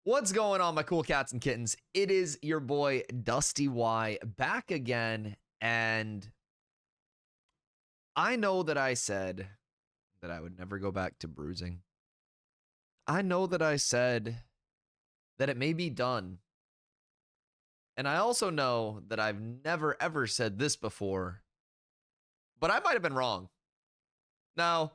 What's going on, my cool cats and kittens? It is your boy DustyWhy back again, and I know that I said that I would never go back to bruising. I know that I said that it may be done. And I also know that I've never ever said this before, but I might have been wrong. Now,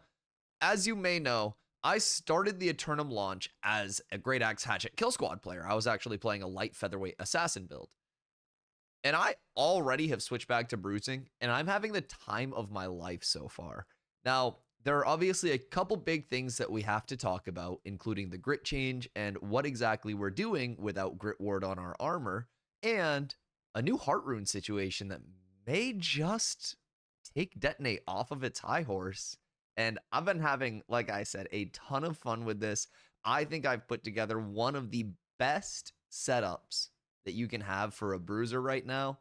as you may know, I started the Aeternum launch as a Great Axe Hatchet Kill Squad player. I was actually playing a light featherweight assassin build. And I already have switched back to bruising, and I'm having the time of my life so far. Now, there are obviously a couple big things that we have to talk about, including the grit change and what exactly we're doing without grit ward on our armor, and a new heart rune situation that may just take detonate off of its high horse. And I've been having, like I said, a ton of fun with this. I think I've put together one of the best setups that you can have for a bruiser right now,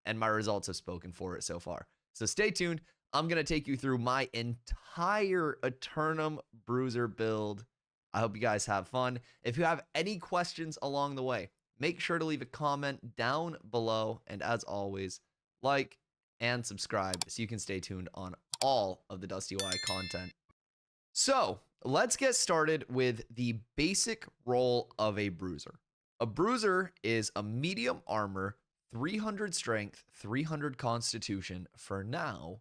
and my results have spoken for it so far. So stay tuned. I'm going to take you through my entire Aeternum Bruiser build. I hope you guys have fun. If you have any questions along the way, make sure to leave a comment down below. And as always, like and subscribe so you can stay tuned on all of the DustyWhy content. So let's get started with the basic role of a bruiser. A bruiser is a medium armor, 300 strength, 300 constitution, for now,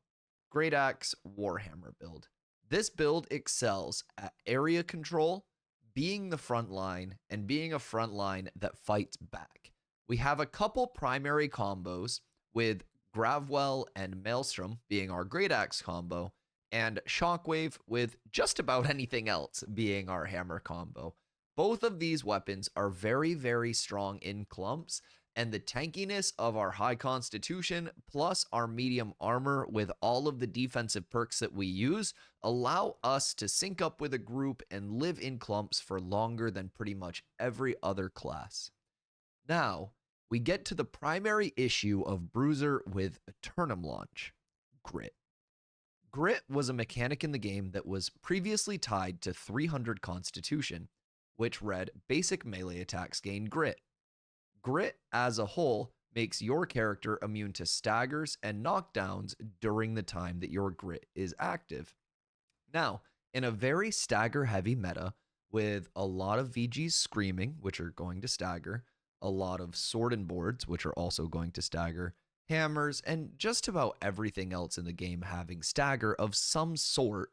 Great Axe Warhammer build. This build excels at area control, being the front line, and being a front line that fights back. We have a couple primary combos, with Gravwell and Maelstrom being our Great Axe combo, and Shockwave with just about anything else being our hammer combo. Both of these weapons are very, very strong in clumps, and the tankiness of our high constitution plus our medium armor with all of the defensive perks that we use allow us to sync up with a group and live in clumps for longer than pretty much every other class. Now, we get to the primary issue of Bruiser with Aeternum launch, grit. Grit was a mechanic in the game that was previously tied to 300 constitution, which read basic melee attacks gain grit. Grit as a whole makes your character immune to staggers and knockdowns during the time that your grit is active. Now, in a very stagger heavy meta with a lot of VGs screaming, which are going to stagger, a lot of sword and boards, which are also going to stagger, hammers, and just about everything else in the game having stagger of some sort,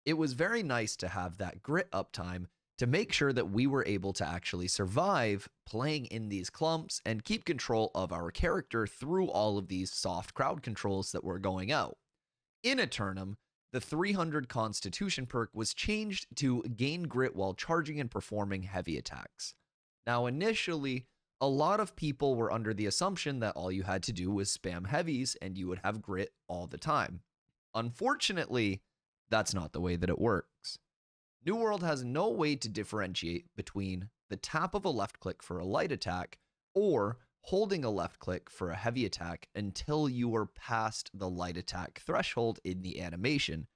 it was very nice to have that grit uptime to make sure that we were able to actually survive playing in these clumps and keep control of our character through all of these soft crowd controls that were going out. In Aeternum, the 300 constitution perk was changed to gain grit while charging and performing heavy attacks. Now, initially, a lot of people were under the assumption that all you had to do was spam heavies and you would have grit all the time. Unfortunately, that's not the way that it works. New World has no way to differentiate between the tap of a left click for a light attack or holding a left click for a heavy attack until you are past the light attack threshold in the animation.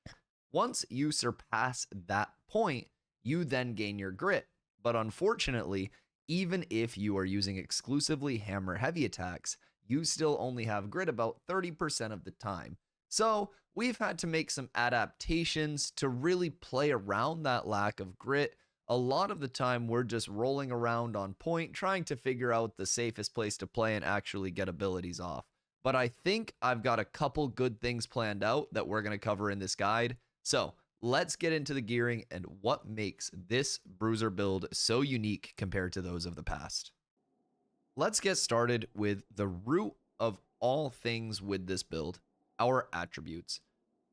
Once you surpass that point, you then gain your grit. But unfortunately, even if you are using exclusively hammer heavy attacks, you still only have grit about 30% of the time. So we've had to make some adaptations to really play around that lack of grit. A lot of the time we're just rolling around on point, trying to figure out the safest place to play and actually get abilities off. But I think I've got a couple good things planned out that we're going to cover in this guide. So let's get into the gearing and what makes this bruiser build so unique compared to those of the past. Let's get started with the root of all things with this build, our attributes.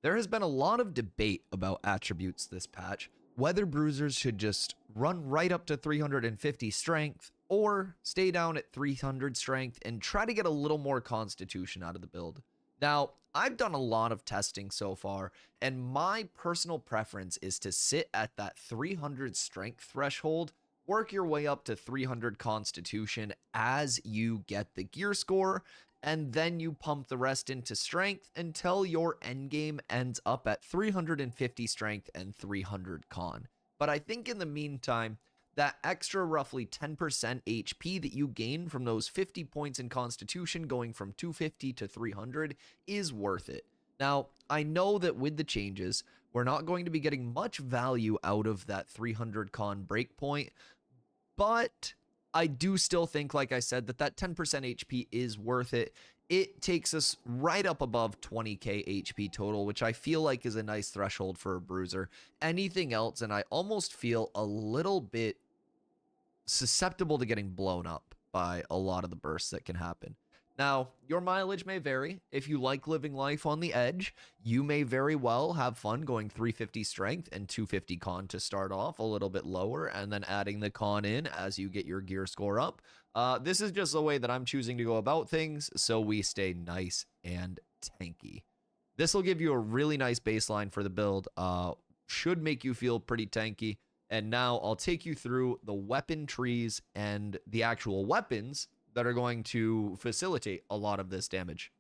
There has been a lot of debate about attributes this patch, whether bruisers should just run right up to 350 strength or stay down at 300 strength and try to get a little more constitution out of the build. Now, I've done a lot of testing so far, and my personal preference is to sit at that 300 strength threshold, work your way up to 300 constitution as you get the gear score, and then you pump the rest into strength until your endgame ends up at 350 strength and 300 con. But I think in the meantime, that extra roughly 10% HP that you gain from those 50 points in Constitution going from 250 to 300 is worth it. Now, I know that with the changes, we're not going to be getting much value out of that 300 con breakpoint, but I do still think, like I said, that 10% HP is worth it. It takes us right up above 20k HP total, which I feel like is a nice threshold for a bruiser. Anything else, and I almost feel a little bit susceptible to getting blown up by a lot of the bursts that can happen. Now, your mileage may vary. If you like living life on the edge, you may very well have fun going 350 strength and 250 con to start off, a little bit lower, and then adding the con in as you get your gear score up. This is just the way that I'm choosing to go about things, so we stay nice and tanky. This will give you a really nice baseline for the build. Should make you feel pretty tanky. And now I'll take you through the weapon trees and the actual weapons that are going to facilitate a lot of this damage.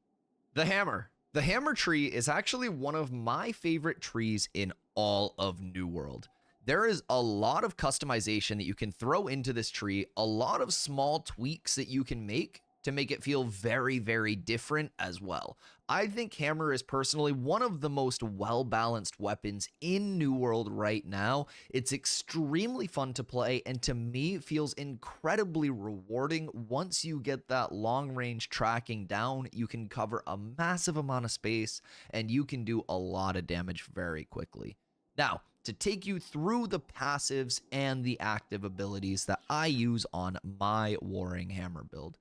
The hammer. The hammer tree is actually one of my favorite trees in all of New World. There is a lot of customization that you can throw into this tree, a lot of small tweaks that you can make to make it feel very, very different as well. I think hammer is personally one of the most well-balanced weapons in New World right now. It's extremely fun to play, and to me feels incredibly rewarding. Once you get that long-range tracking down, you can cover a massive amount of space, and you can do a lot of damage very quickly. Now, to take you through the passives and the active abilities that I use on my Warring Hammer build.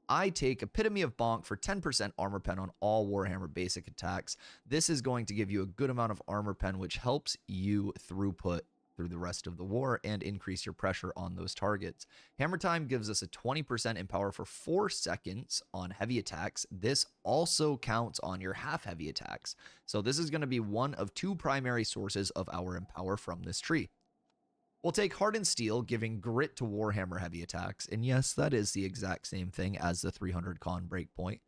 I take Epitome of Bonk for 10% armor pen on all Warhammer basic attacks. This is going to give you a good amount of armor pen, which helps you throughput through the rest of the war and increase your pressure on those targets. Hammer Time gives us a 20% empower for 4 seconds on heavy attacks. This also counts on your half heavy attacks. So this is going to be one of 2 primary sources of our empower from this tree. We'll take Hardened Steel, giving grit to Warhammer heavy attacks, and yes, that is the exact same thing as the 300 con breakpoint,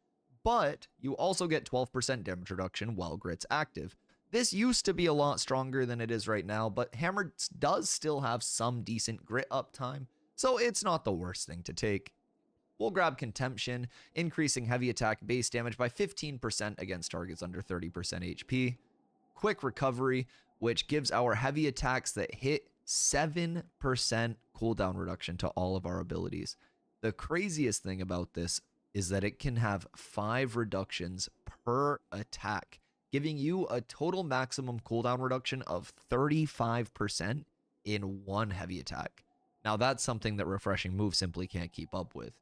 but you also get 12% damage reduction while grit's active. This used to be a lot stronger than it is right now, but Hammer does still have some decent grit uptime, so it's not the worst thing to take. We'll grab Contemption, increasing heavy attack base damage by 15% against targets under 30% HP. Quick Recovery, which gives our heavy attacks that hit 7% cooldown reduction to all of our abilities. The craziest thing about this is that it can have 5 reductions per attack, giving you a total maximum cooldown reduction of 35% in one heavy attack. Now that's something that Refreshing Move simply can't keep up with.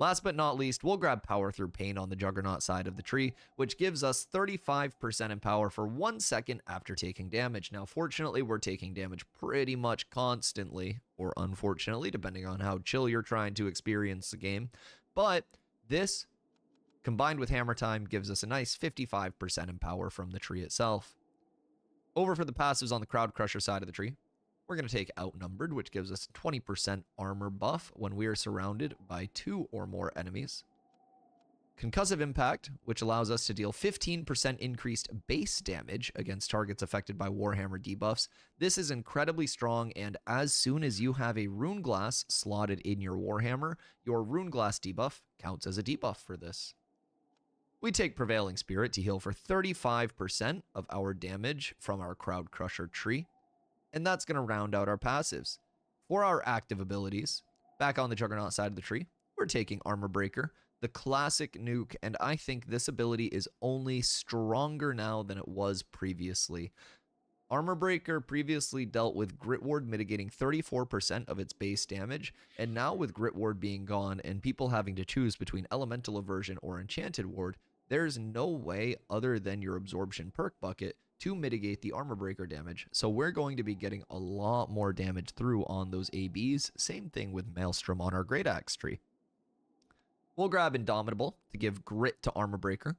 Last but not least, we'll grab Power Through Pain on the Juggernaut side of the tree, which gives us 35% in power for 1 second after taking damage. Now, fortunately, we're taking damage pretty much constantly, or unfortunately, depending on how chill you're trying to experience the game. But this, combined with Hammer Time, gives us a nice 55% in power from the tree itself. Over for the passives on the Crowd Crusher side of the tree. We're going to take Outnumbered, which gives us 20% armor buff when we are surrounded by 2 or more enemies. Concussive Impact, which allows us to deal 15% increased base damage against targets affected by Warhammer debuffs. This is incredibly strong, and as soon as you have a Rune Glass slotted in your Warhammer, your Rune Glass debuff counts as a debuff for this. We take Prevailing Spirit to heal for 35% of our damage from our Crowd Crusher tree. And that's going to round out our passives. For our active abilities, back on the Juggernaut side of the tree, we're taking Armor Breaker, the classic nuke, and I think this ability is only stronger now than it was previously. Armor Breaker previously dealt with Grit Ward mitigating 34% of its base damage, and now with Grit Ward being gone and people having to choose between Elemental Aversion or Enchanted Ward, there's no way other than your Absorption perk bucket to mitigate the Armor Breaker damage. So we're going to be getting a lot more damage through on those ABs. Same thing with Maelstrom on our Great Axe tree. We'll grab Indomitable to give grit to Armor Breaker.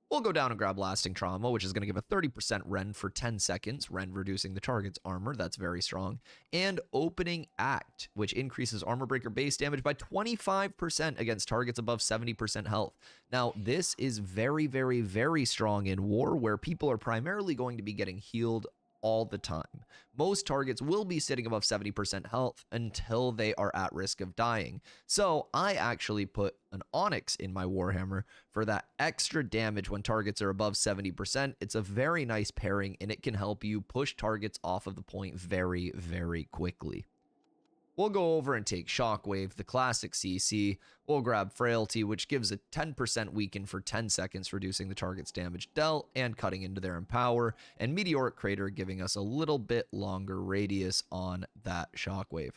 We'll go down and grab Lasting Trauma, which is going to give a 30% rend for 10 seconds, rend reducing the target's armor, that's very strong. And Opening Act, which increases Armor Breaker base damage by 25% against targets above 70% health. Now, this is very, very, very strong in war, where people are primarily going to be getting healed all the time. Most targets will be sitting above 70% health until they are at risk of dying. So I actually put an Onyx in my Warhammer for that extra damage when targets are above 70%. It's a very nice pairing, and it can help you push targets off of the point very, very quickly. We'll go over and take Shockwave, the classic CC. We'll grab Frailty, which gives a 10% weaken for 10 seconds, reducing the target's damage dealt and cutting into their Empower. And Meteoric Crater giving us a little bit longer radius on that Shockwave.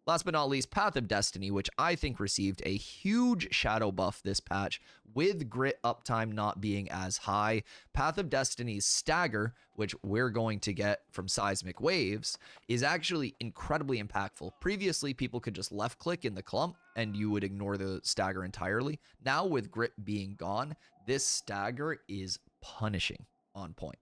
Last but not least, Path of Destiny, which I think received a huge shadow buff this patch, with grit uptime not being as high. Path of Destiny's Stagger, which we're going to get from Seismic Waves, is actually incredibly impactful. Previously, people could just left-click in the clump, and you would ignore the Stagger entirely. Now, with grit being gone, this Stagger is punishing on point.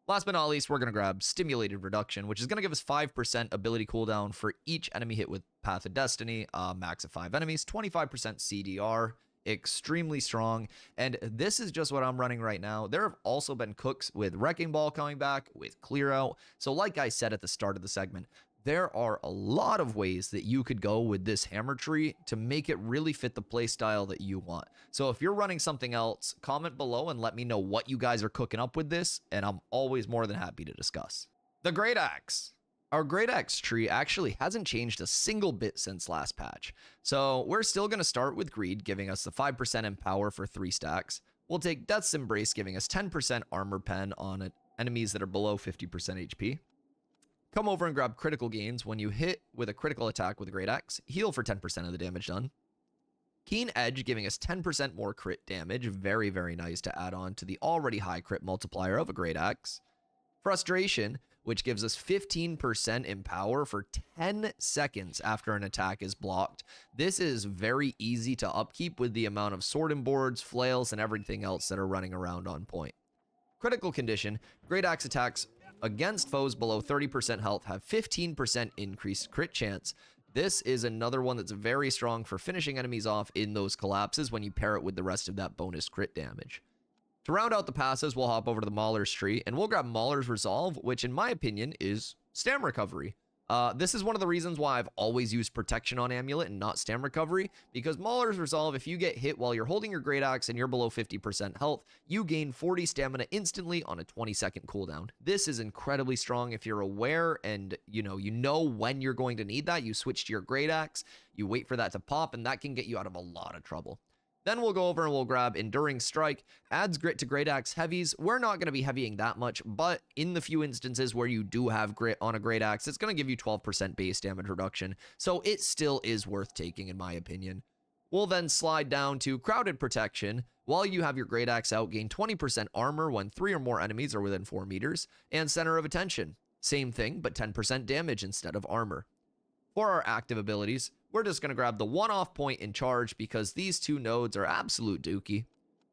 Last but not least, we're going to grab Stimulated Reduction, which is going to give us 5% ability cooldown for each enemy hit with Path of Destiny, max of 5 enemies, 25% CDR, extremely strong. And this is just what I'm running right now. There have also been cooks with Wrecking Ball coming back, with Clear Out. So like I said at the start of the segment, there are a lot of ways that you could go with this hammer tree to make it really fit the playstyle that you want. So if you're running something else, comment below and let me know what you guys are cooking up with this, and I'm always more than happy to discuss. The Great Axe. Our Great Axe tree actually hasn't changed a single bit since last patch. So we're still going to start with Greed, giving us the 5% Empower for 3 stacks. We'll take Death's Embrace, giving us 10% Armor Pen on enemies that are below 50% HP. Come over and grab Critical Gains when you hit with a critical attack with a Great Axe. Heal for 10% of the damage done. Keen Edge, giving us 10% more crit damage. Very, very nice to add on to the already high crit multiplier of a Great Axe. Frustration, which gives us 15% Empower for 10 seconds after an attack is blocked. This is very easy to upkeep with the amount of Sword and Boards, Flails, and everything else that are running around on point. Critical Condition, Great Axe attacks against foes below 30% health have 15% increased crit chance. This is another one that's very strong for finishing enemies off in those collapses when you pair it with the rest of that bonus crit damage. To round out the passes, we'll hop over to the Mauler's tree, and we'll grab Mauler's Resolve, which in my opinion is Stam Recovery. This is one of the reasons why I've always used Protection on Amulet and not Stam Recovery, because Mauler's Resolve, if you get hit while you're holding your Great Axe and you're below 50% health, you gain 40 stamina instantly on a 20-second cooldown. This is incredibly strong if you're aware and you know when you're going to need that. You switch to your Great Axe, you wait for that to pop, and that can get you out of a lot of trouble. Then we'll go over and we'll grab Enduring Strike, adds grit to Great Axe heavies. We're not going to be heavying that much, but in the few instances where you do have grit on a Great Axe, it's going to give you 12% base damage reduction, so it still is worth taking in my opinion. We'll then slide down to Crowded Protection. While you have your Great Axe out, gain 20% armor when 3 or more enemies are within 4 meters, and Center of Attention. Same thing, but 10% damage instead of armor. For our active abilities, we're just going to grab the one-off point in Charge because these two nodes are absolute dookie.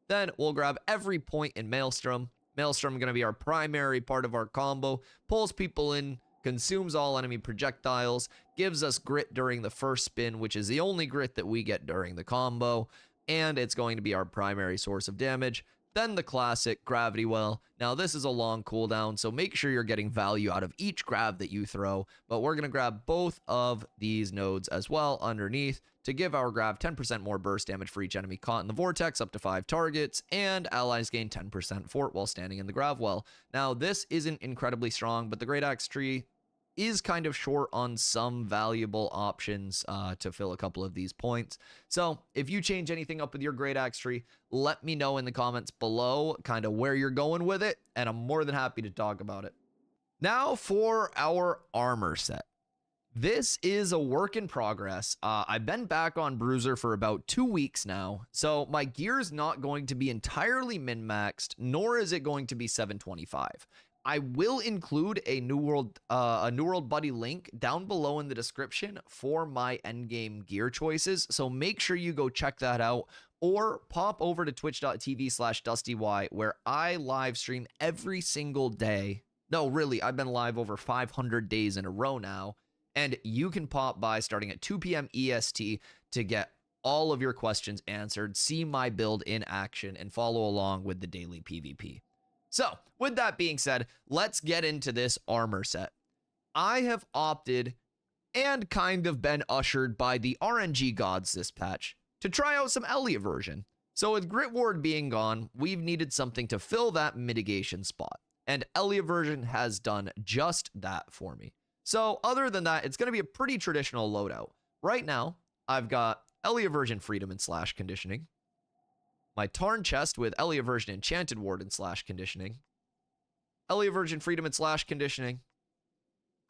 Then we'll grab every point in Maelstrom. Maelstrom going to be our primary part of our combo. Pulls people in, consumes all enemy projectiles, gives us grit during the first spin, which is the only grit that we get during the combo, and it's going to be our primary source of damage. Then the classic Gravity Well. Now this is a long cooldown, so make sure you're getting value out of each grab that you throw, but we're going to grab both of these nodes as well underneath to give our grab 10% more burst damage for each enemy caught in the vortex up to 5 targets, and allies gain 10% fort while standing in the Grav Well. Now this isn't incredibly strong, but the Great Axe tree is kind of short on some valuable options to fill a couple of these points. So if you change anything up with your Great Axe tree, let me know in the comments below kind of where you're going with it, and I'm more than happy to talk about it. Now for our armor set. This is a work in progress. I've been back on Bruiser for about 2 weeks now, so my gear is not going to be entirely min-maxed, nor is it going to be 725. I will include a New World Buddy link down below in the description for my endgame gear choices, so make sure you go check that out, or pop over to twitch.tv/DustyWhy, where I live stream every single day. No, really, I've been live over 500 days in a row now, and you can pop by starting at 2 p.m. EST to get all of your questions answered, see my build in action, and follow along with the daily PvP. So, with that being said, let's get into this armor set. I have opted and kind of been ushered by the RNG gods this patch to try out some Elliot version. So with Grit Ward being gone, we've needed something to fill that mitigation spot. And Elliot version has done just that for me. So other than that, it's going to be a pretty traditional loadout. Right now, I've got Elliot version Freedom and Slash Conditioning, my Tarn chest with Elliot version Enchanted Ward and Slash Conditioning, Elliot version Freedom and Slash Conditioning,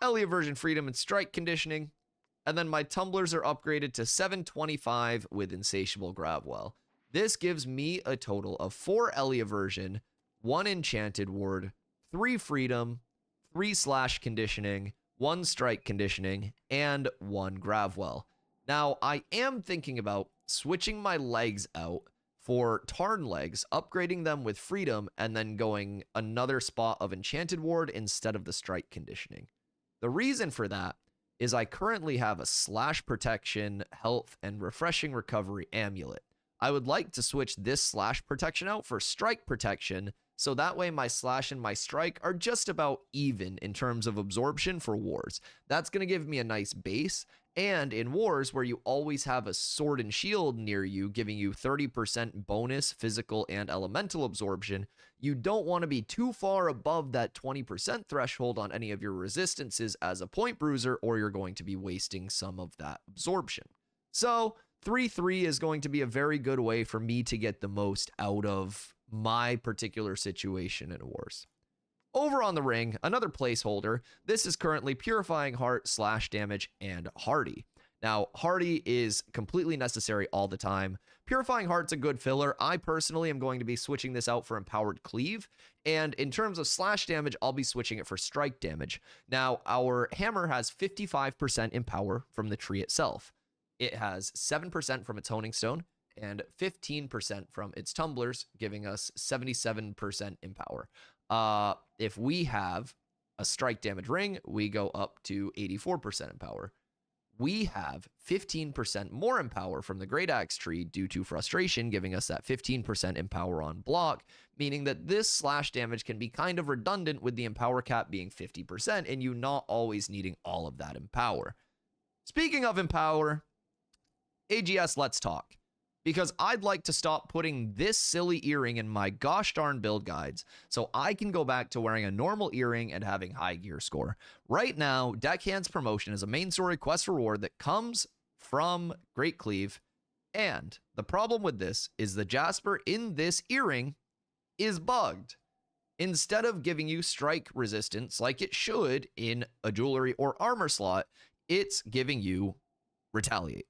Elliot version Freedom and Strike Conditioning, and then my tumblers are upgraded to 725 with Insatiable Gravwell. This gives me a total of 4 Elliot version, 1 Enchanted Ward, 3 Freedom, 3 Slash Conditioning, 1 Strike Conditioning, and 1 Gravwell. Now, I am thinking about switching my legs out for Tarn legs, upgrading them with Freedom, and then going another spot of Enchanted Ward instead of the Strike Conditioning. The reason for that is I currently have a Slash Protection, Health, and Refreshing Recovery Amulet. I would like to switch this Slash Protection out for Strike Protection, so that way my Slash and my Strike are just about even in terms of absorption for Wars. That's going to give me a nice base, and in Wars, where you always have a Sword and Shield near you, giving you 30% bonus physical and elemental absorption, you don't want to be too far above that 20% threshold on any of your resistances as a point bruiser, or you're going to be wasting some of that absorption. So 3-3 is going to be a very good way for me to get the most out of my particular situation in Wars. Over on the ring, another placeholder, this is currently Purifying Heart, Slash Damage, and Hardy. Now, Hardy is completely necessary all the time. Purifying Heart's a good filler. I personally am going to be switching this out for Empowered Cleave. And in terms of slash damage, I'll be switching it for strike damage. Now, our hammer has 55% Empower from the tree itself. It has 7% from its Honing Stone and 15% from its tumblers, giving us 77% Empower. If we have a strike damage ring, we go up to 84% Empower. We have 15% more Empower from the Great Axe tree due to Frustration, giving us that 15% Empower on block, meaning that this slash damage can be kind of redundant with the Empower cap being 50% and you not always needing all of that Empower. Speaking of Empower, AGS, let's talk. Because I'd like to stop putting this silly earring in my gosh darn build guides so I can go back to wearing a normal earring and having high gear score. Right now, Deckhand's promotion is a main story quest reward that comes from Great Cleave, and the problem with this is the Jasper in this earring is bugged. Instead of giving you strike resistance like it should in a jewelry or armor slot, it's giving you retaliate.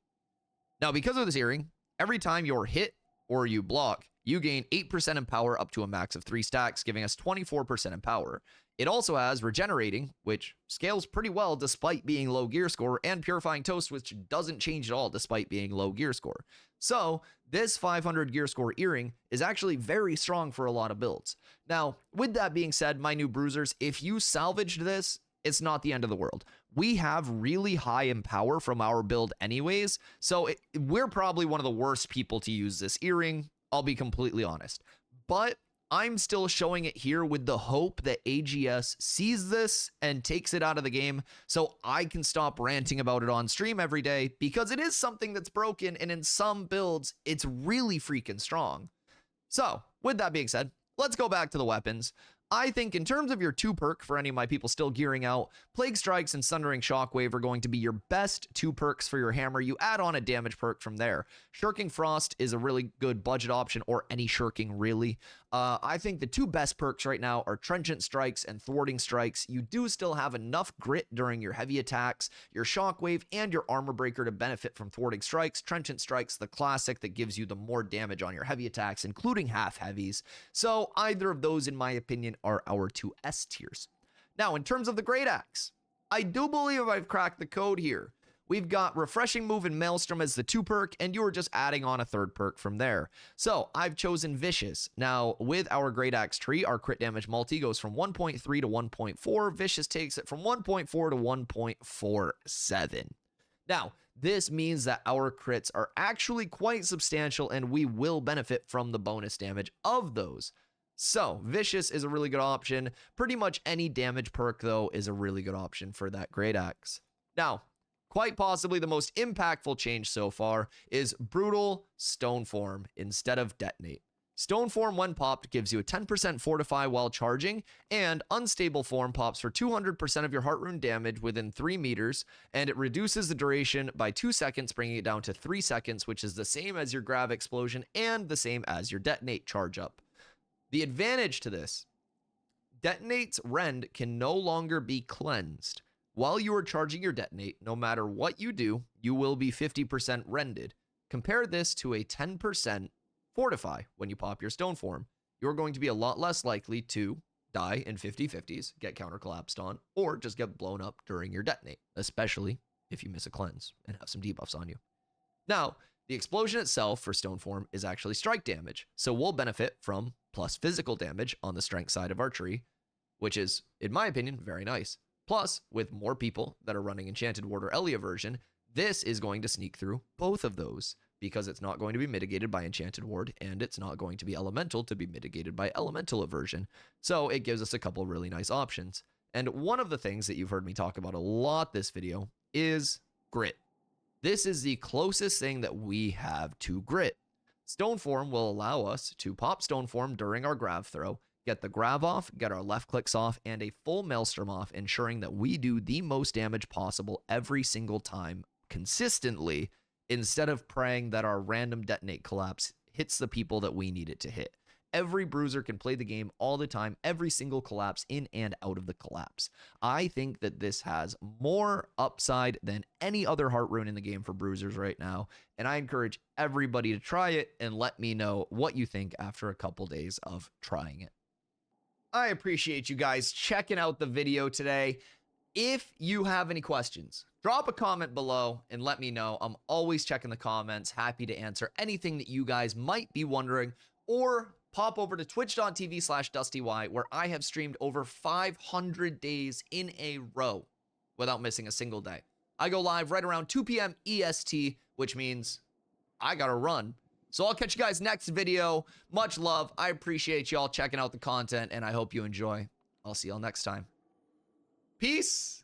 Now, because of this earring, every time you're hit or you block, you gain 8% Empower up to a max of 3 stacks, giving us 24% Empower. It also has Regenerating, which scales pretty well despite being low gear score, and Purifying Toast, which doesn't change at all despite being low gear score. So this 500 gear score earring is actually very strong for a lot of builds. Now, with that being said, my new bruisers, if you salvaged this, it's not the end of the world. We have really high Empower from our build anyways, so we're probably one of the worst people to use this earring, I'll be completely honest. But I'm still showing it here with the hope that AGS sees this and takes it out of the game so I can stop ranting about it on stream every day, because it is something that's broken, and in some builds, it's really freaking strong. So, with that being said, let's go back to the weapons. I think in terms of your 2 perk, for any of my people still gearing out, Plague Strikes and Sundering Shockwave are going to be your best 2 perks for your hammer. You add on a damage perk from there. Shirking Frost is a really good budget option, or any shirking really. I think the 2 best perks right now are Trenchant Strikes and Thwarting Strikes. You do still have enough grit during your heavy attacks, your Shockwave, and your Armor Breaker to benefit from Thwarting Strikes. Trenchant Strikes, the classic that gives you the more damage on your heavy attacks, including half heavies. So either of those, in my opinion, are our 2 S tiers. Now, in terms of the Great Axe, I do believe I've cracked the code here. We've got Refreshing Move and Maelstrom as the 2 perk, and you are just adding on a 3rd perk from there. So I've chosen Vicious. Now, with our Great Axe tree, our crit damage multi goes from 1.3 to 1.4. Vicious takes it from 1.4 to 1.47. Now, this means that our crits are actually quite substantial, and we will benefit from the bonus damage of those. So, Vicious is a really good option. Pretty much any damage perk, though, is a really good option for that Great Axe. Now, quite possibly the most impactful change so far is Brutal Stone Form instead of Detonate. Stone Form, when popped, gives you a 10% fortify while charging, and Unstable Form pops for 200% of your heart rune damage within 3 meters, and it reduces the duration by 2 seconds, bringing it down to 3 seconds, which is the same as your Grav Explosion and the same as your Detonate charge up. The advantage to this, Detonate's rend can no longer be cleansed. While you are charging your Detonate, no matter what you do, you will be 50% rended. Compare this to a 10% fortify when you pop your Stone Form. You're going to be a lot less likely to die in 50-50s, get counter collapsed on, or just get blown up during your Detonate, especially if you miss a cleanse and have some debuffs on you. Now, the explosion itself for Stone Form is actually strike damage, so we'll benefit from plus physical damage on the strength side of our tree, which is, in my opinion, very nice. Plus, with more people that are running Enchanted Ward or Elia version, this is going to sneak through both of those, because it's not going to be mitigated by Enchanted Ward, and it's not going to be Elemental to be mitigated by Elemental Aversion. So it gives us a couple really nice options. And one of the things that you've heard me talk about a lot this video is Grit. This is the closest thing that we have to Grit. Stone Form will allow us to pop Stone Form during our Grav throw, get the Grav off, get our left clicks off, and a full Maelstrom off, ensuring that we do the most damage possible every single time consistently, instead of praying that our random Detonate collapse hits the people that we need it to hit. Every Bruiser can play the game all the time, every single collapse in and out of the collapse. I think that this has more upside than any other heart rune in the game for Bruisers right now, and I encourage everybody to try it and let me know what you think after a couple days of trying it. I appreciate you guys checking out the video today. If you have any questions, drop a comment below and let me know. I'm always checking the comments, happy to answer anything that you guys might be wondering, or pop over to twitch.tv/DustyWhy, where I have streamed over 500 days in a row without missing a single day. I go live right around 2 p.m. EST, which means I gotta run. So I'll catch you guys next video. Much love. I appreciate y'all checking out the content, and I hope you enjoy. I'll see y'all next time. Peace.